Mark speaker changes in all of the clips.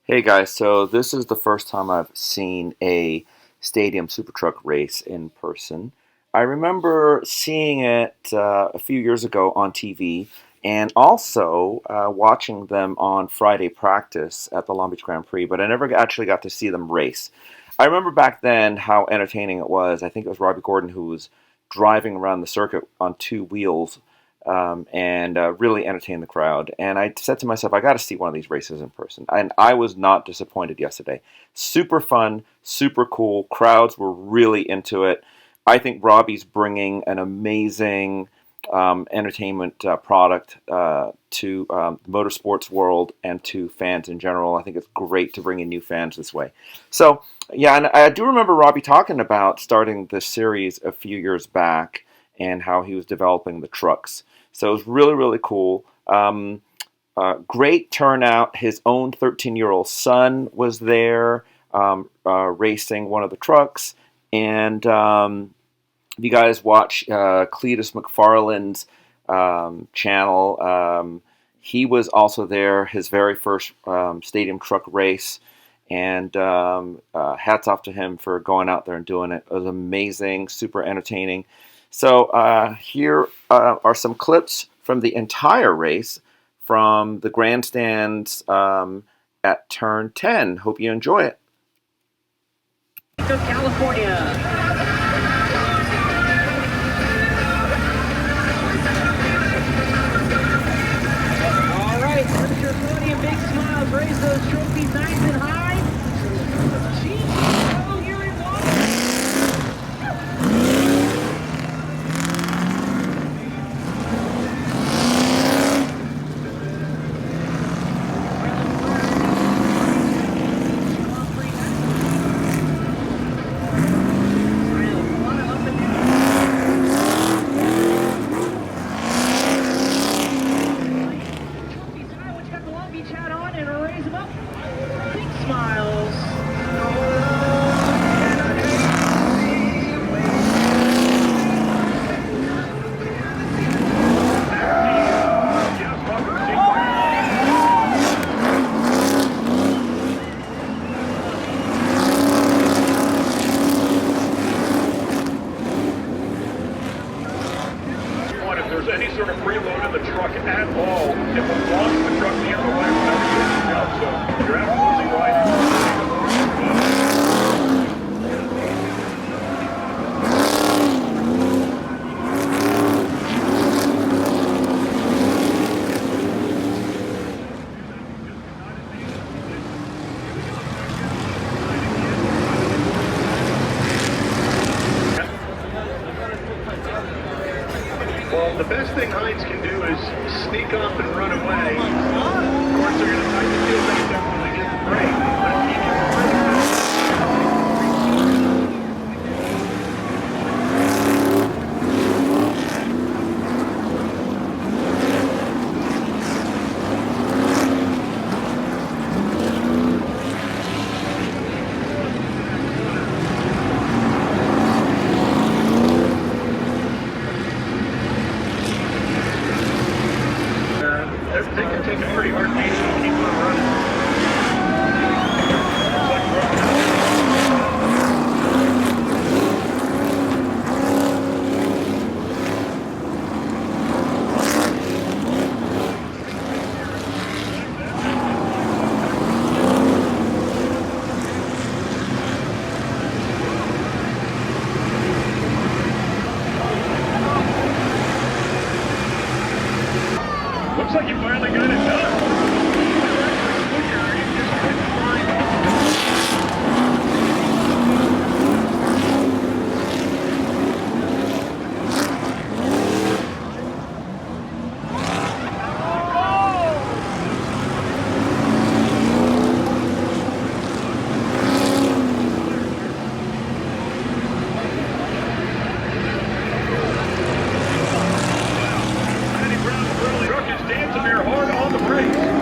Speaker 1: Hey guys, so this is the first time I've seen a stadium super truck race in person. I remember seeing it a few years ago on TV and also watching them on Friday practice at the Long Beach Grand Prix, but I never actually got to see them race. I remember back then how entertaining it was. I think it was Robby Gordon who was driving around the circuit on two wheels and really entertain the crowd. And I said to myself, I got to see one of these races in person. And I was not disappointed yesterday. Super fun, super cool. Crowds were really into it. I think Robbie's bringing an amazing entertainment product to the motorsports world and to fans in general. I think it's great to bring in new fans this way. So, yeah, and I do remember Robbie talking about starting this series a few years back and how he was developing the trucks. So it was really, really cool. Great turnout. His own 13-year-old son was there racing one of the trucks. And if you guys watch Cleetus McFarland's channel, he was also there, his very first stadium truck race. And hats off to him for going out there and doing it. It was amazing, super entertaining. So here are some clips from the entire race from the grandstands at turn 10. Hope you enjoy it.
Speaker 2: California. Big smiles, raise those trophies nice and high. Oh, you're in
Speaker 3: if there's any sort of preload in the truck at all, it will launch the truck the other way whenever you hit the jump. So you're absolutely right. Well, the best thing Heinz can do is sneak up and run away. Of course, they're going to tighten the field back up when they get the break. But he can they can take a pretty hard beating and keep on running. Looks like you finally got it done. Dancing there hard on the brakes.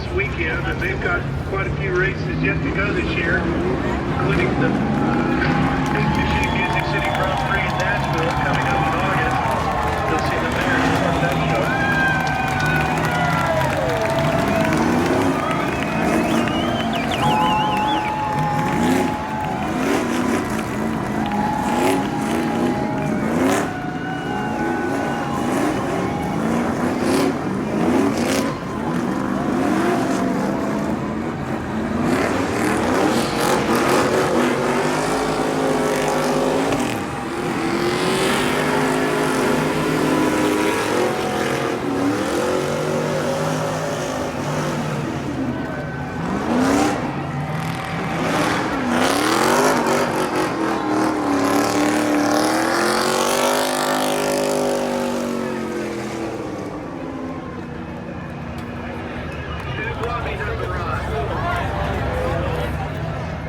Speaker 3: this weekend, and they've got quite a few races yet to go this year, including the Big Machine Music City Grand Prix in Nashville coming up in August. You'll see them there as part of that show.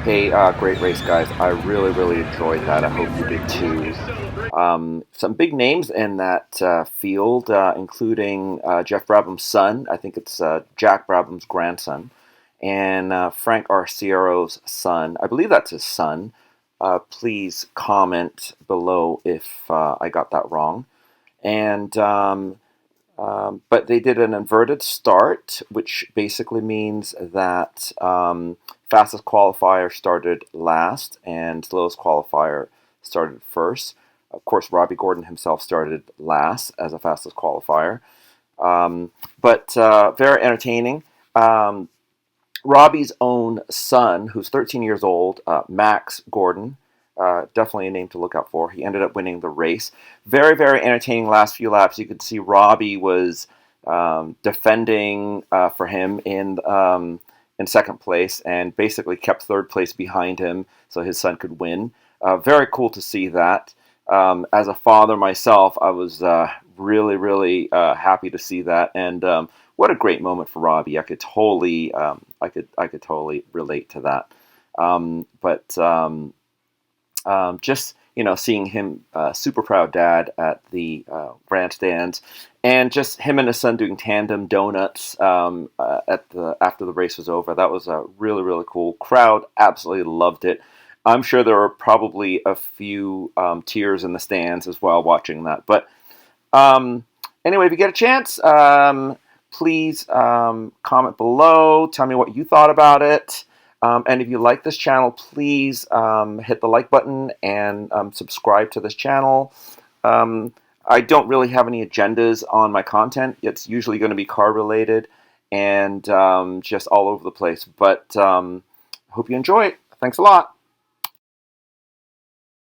Speaker 1: Hey, great race, guys. I really, really enjoyed that. I hope you did too. Some big names in that field, including Geoff Brabham's son. I think it's Jack Brabham's grandson. And Frank Arciero's son. I believe that's his son. Please comment below if I got that wrong. And but they did an inverted start, which basically means that fastest qualifier started last and slowest qualifier started first. Of course, Robby Gordon himself started last as a fastest qualifier. But very entertaining. Robby's own son, who's 13 years old, Max Gordon, definitely a name to look out for. He ended up winning the race. Very, very entertaining last few laps. You could see Robby was defending for him in second place and basically kept third place behind him so his son could win. Very cool to see that. As a father myself, I was really, really happy to see that, and what a great moment for Robby. I could totally, I could totally relate to that. Just seeing him, super proud dad at the grandstands, and just him and his son doing tandem donuts after the race was over. That was really, really cool. Crowd absolutely loved it. I'm sure there were probably a few tears in the stands as well watching that. But anyway, if you get a chance, please comment below. Tell me what you thought about it. And if you like this channel, please hit the like button and subscribe to this channel. I don't really have any agendas on my content. It's usually going to be car related and just all over the place. But hope you enjoy it. Thanks a lot.